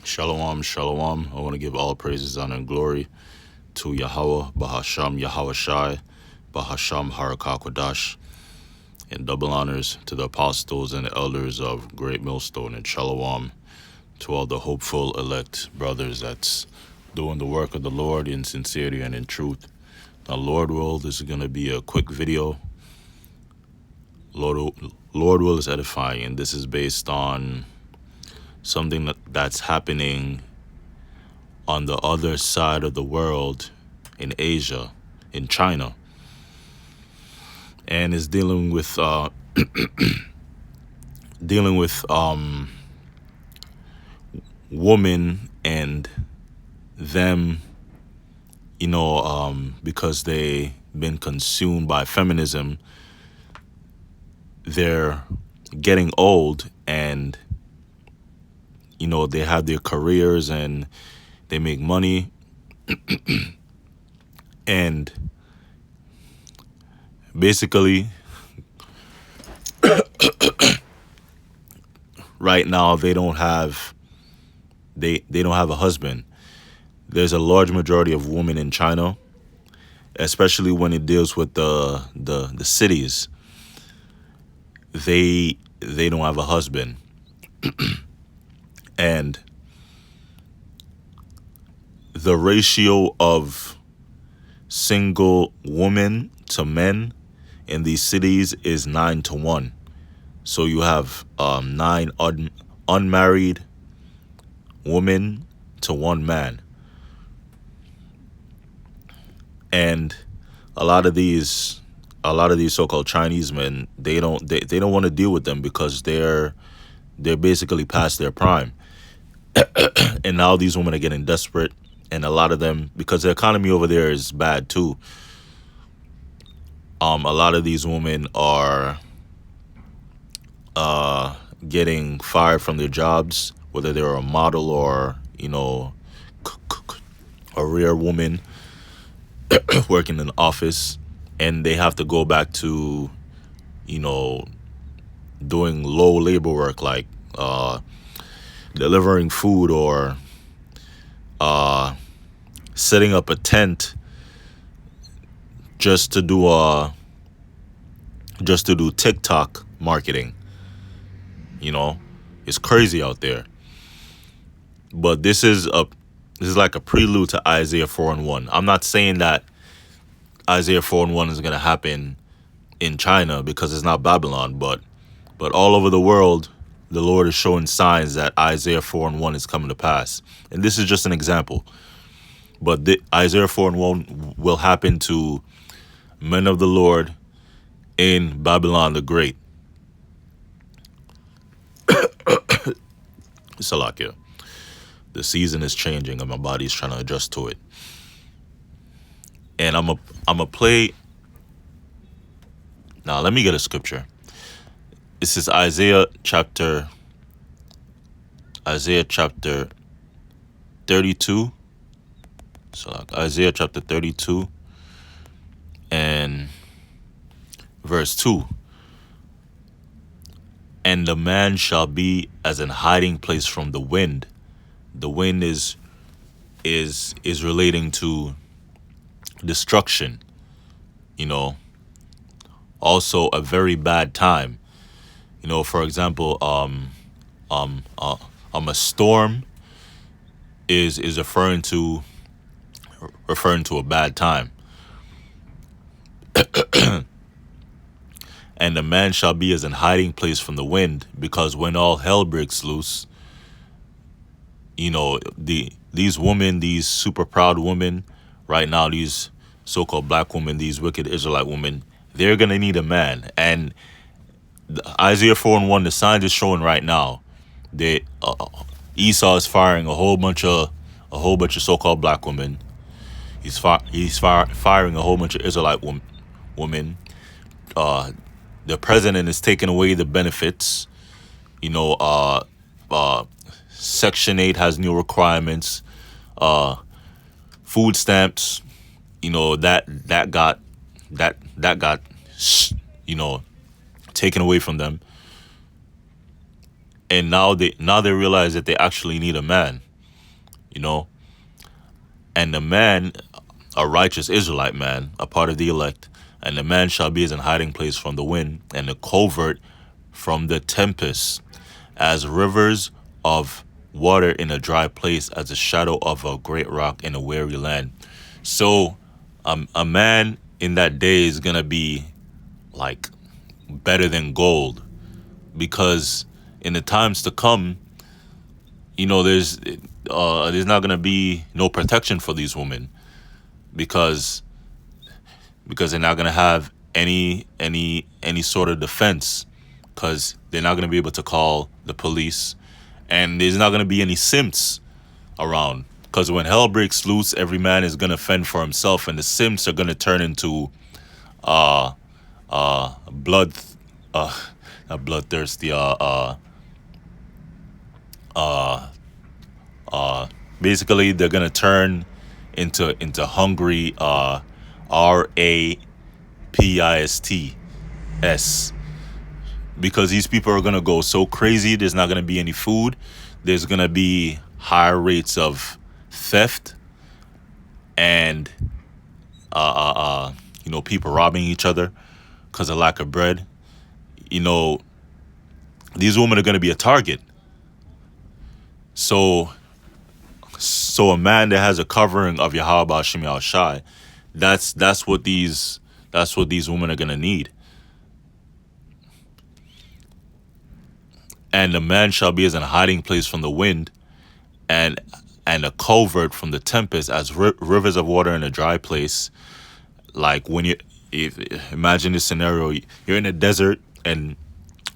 Shalom, shalom. I want to give all praises, honor, and glory to Yahweh, Bahasham, Yahweh Shai, Bahasham, Harakakwadash, and double honors to the apostles and the elders of Great Millstone, and shalom to all the hopeful elect brothers that's doing the work of the Lord in sincerity and in truth. Now, Lord will, this is going to be a quick video. Lord will is edifying, and this is based on something that's happening on the other side of the world in Asia, in China, and is dealing with women and them, because they been consumed by feminism. They're getting old, and they have their careers and they make money, and basically right now they don't have a husband. There's a large majority of women in China, especially when it deals with the cities. They don't have a husband. And the ratio of single women to men in these cities is 9-1. So you have 9 unmarried women to 1 man. And a lot of these so-called Chinese men, they don't want to deal with them because they're basically past their prime. And now these women are getting desperate, and a lot of them, because the economy over there is bad too, a lot of these women are getting fired from their jobs, whether they're a model or a rare woman working in an office, and they have to go back to doing low labor work, like delivering food or setting up a tent just to do TikTok marketing. It's crazy out there. But this is like a prelude to Isaiah 4:1. I'm not saying that Isaiah 4:1 is going to happen in China because it's not Babylon, but all over the world, the Lord is showing signs that Isaiah 4:1 is coming to pass. And this is just an example. But Isaiah 4:1 will happen to men of the Lord in Babylon the Great. Salakia. The season is changing and my body's trying to adjust to it. And I'm a play. Now let me get a scripture. This is Isaiah chapter 32. So Isaiah chapter 32 and verse 2. And the man shall be as an hiding place from the wind. The wind is relating to destruction. Also a very bad time. For example, a storm is referring to a bad time. And the man shall be as an hiding place from the wind, because when all hell breaks loose, these women, these super proud women right now, these so-called black women, these wicked Israelite women, they're gonna need a man. And Isaiah 4:1, the signs is showing right now that Esau is firing a whole bunch of so-called black women. He's firing a whole bunch of Israelite women. The president is taking away the benefits. Section 8 has new requirements. Food stamps, that got taken away from them. And now they realize that they actually need a man. you know. And the man, a righteous Israelite man, a part of the elect, and the man shall be as an hiding place from the wind, and the covert from the tempest, as rivers of water in a dry place, as the shadow of a great rock in a weary land. So, a man in that day is gonna be like better than gold, because in the times to come, there's not gonna be no protection for these women, because they're not gonna have any sort of defense, because they're not gonna be able to call the police, and there's not gonna be any simps around. Because when hell breaks loose, every man is gonna fend for himself, and the simps are gonna turn into uh blood not bloodthirsty uh basically they're gonna turn into hungry rapists, because these people are gonna go so crazy. There's not gonna be any food. There's gonna be higher rates of theft, and people robbing each other because of lack of bread. you know these women are gonna be a target. So a man that has a covering of Yahweh Hashem Yahweh Shai, that's what these women are gonna need. And the man shall be as an hiding place from the wind, and a covert from the tempest, as rivers of water in a dry place. Like when imagine this scenario: you're in a desert and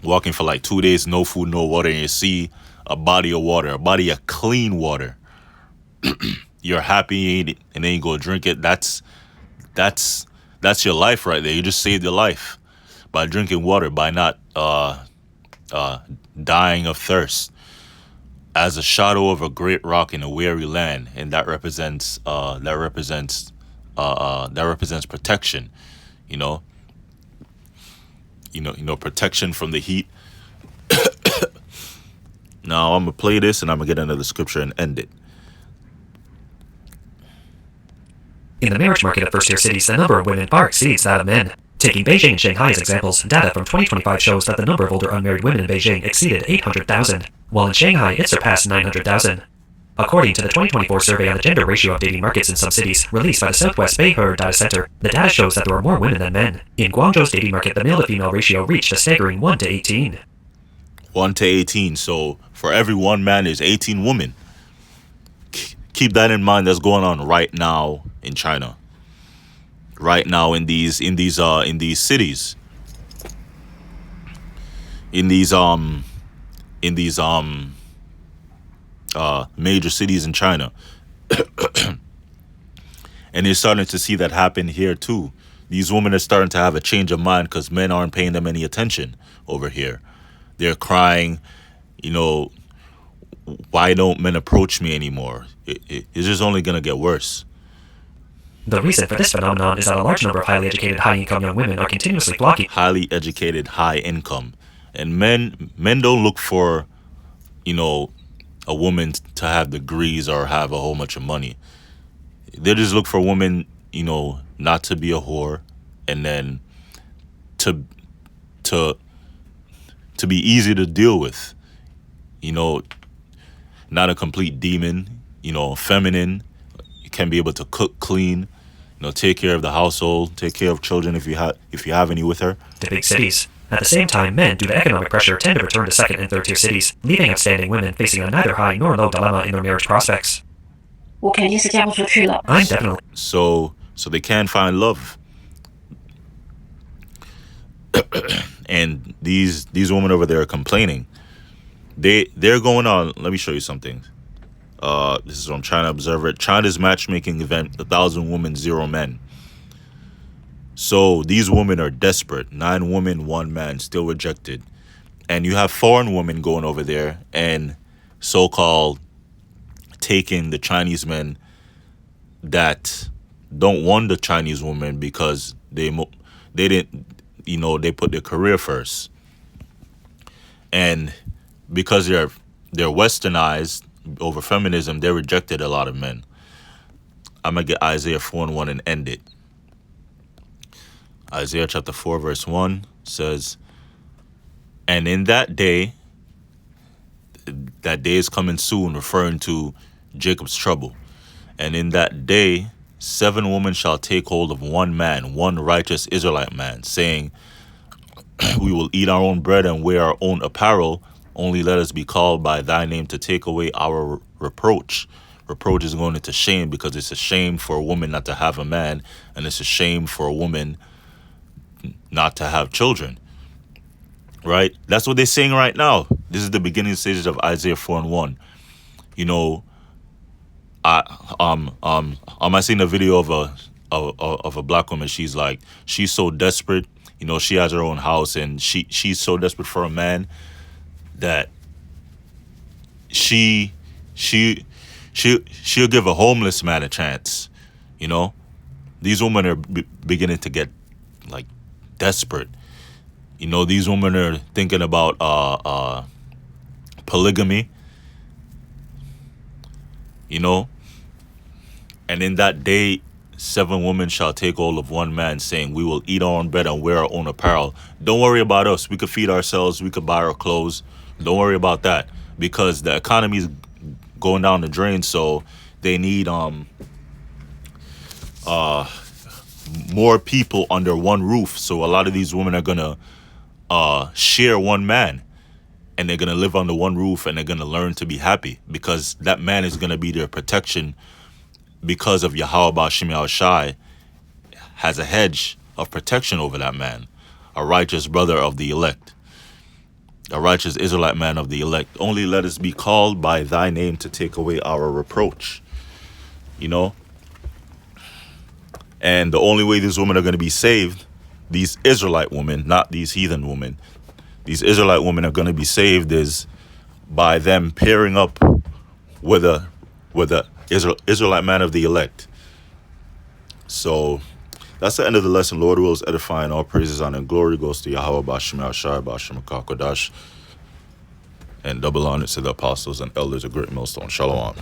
walking for like 2 days, no food, no water, and you see a body of water, a body of clean water. You're happy, and then you go drink it. That's your life right there. You just saved your life by drinking water, by not dying of thirst, as a shadow of a great rock in a weary land. And that represents protection. you know protection from the heat. Now I'm gonna play this, and I'm gonna get another scripture and end it. In the marriage market of first-tier cities, the number of women far exceeds that of men. Taking Beijing and Shanghai as examples, data from 2025 shows that the number of older unmarried women in Beijing exceeded 800,000, while in Shanghai it surpassed 900,000. According to the 2024 survey on the gender ratio of dating markets in some cities, released by the Southwest Beihur Data Center, the data shows that there are more women than men. In Guangzhou's dating market, the male-to-female ratio reached a staggering 1 to 18. 1 to 18. So for every one man, there's 18 women. Keep that in mind. That's going on right now in China. Right now in these cities. In these major cities in China. And they're starting to see that happen here too. These women are starting to have a change of mind because men aren't paying them any attention over here. They're crying, why don't men approach me anymore? It's just only going to get worse. The reason for this phenomenon is that a large number of highly educated, high-income young women are continuously blocking highly educated, high income. And men don't look for, a woman to have degrees or have a whole bunch of money. They just look for a woman, not to be a whore, and then to be easy to deal with. Not a complete demon, feminine. You can be able to cook, clean, take care of the household, take care of children if you have any with her. To big cities. At the same time, men, due to economic pressure, tend to return to second and third-tier cities, leaving outstanding women facing a neither high nor low dilemma in their marriage prospects. 我肯定是嫁不出去了。 I'm definitely. So they can't find love. And these women over there are complaining. They're going on. Let me show you something. This is from China Observer. China's matchmaking event: 1,000 women, 0 men. So these women are desperate. 9 women, 1 man, still rejected. And you have foreign women going over there and so-called taking the Chinese men that don't want the Chinese women because they didn't, they put their career first. And because they're westernized, over feminism, they rejected a lot of men. I'm going to get Isaiah 4:1 and end it. Isaiah chapter 4 verse 1 says, and in that day is coming soon, referring to Jacob's trouble. And in that day, 7 women shall take hold of one man, one righteous Israelite man, saying, we will eat our own bread and wear our own apparel. Only let us be called by thy name to take away our reproach. Reproach is going into shame, because it's a shame for a woman not to have a man, and it's a shame for a woman not to have children. Right? That's what they're saying right now. This is the beginning stages of Isaiah 4:1. You know, I seen a video of a black woman. She's like, she's so desperate. You know, she has her own house, and she's so desperate for a man that she'll give a homeless man a chance. You know, these women are beginning to get like desperate. You know, these women are thinking about polygamy. You know, and in that day, 7 women shall take hold of one man, saying, we will eat our own bread and wear our own apparel. Don't worry about us. We could feed ourselves. We could buy our clothes. Don't worry about that, because the economy is going down the drain. So they need more people under one roof. So a lot of these women are gonna share one man, and they're gonna live under one roof, and they're gonna learn to be happy, because that man is gonna be their protection. Because of Yahweh Ba'Shem Yahushai has a hedge of protection over that man, a righteous brother of the elect, a righteous Israelite man of the elect. Only let us be called by thy name to take away our reproach. You know? And the only way these women are going to be saved, these Israelite women, not these heathen women, these Israelite women are going to be saved is by them pairing up with a Israelite man of the elect. So that's the end of the lesson. Lord wills edifying. All praises, honor, and glory goes to Yahweh Ba'Shem Yahushai Ba'Shem HaKadosh, and double honor to the apostles and elders of Great Millstone. Shalom.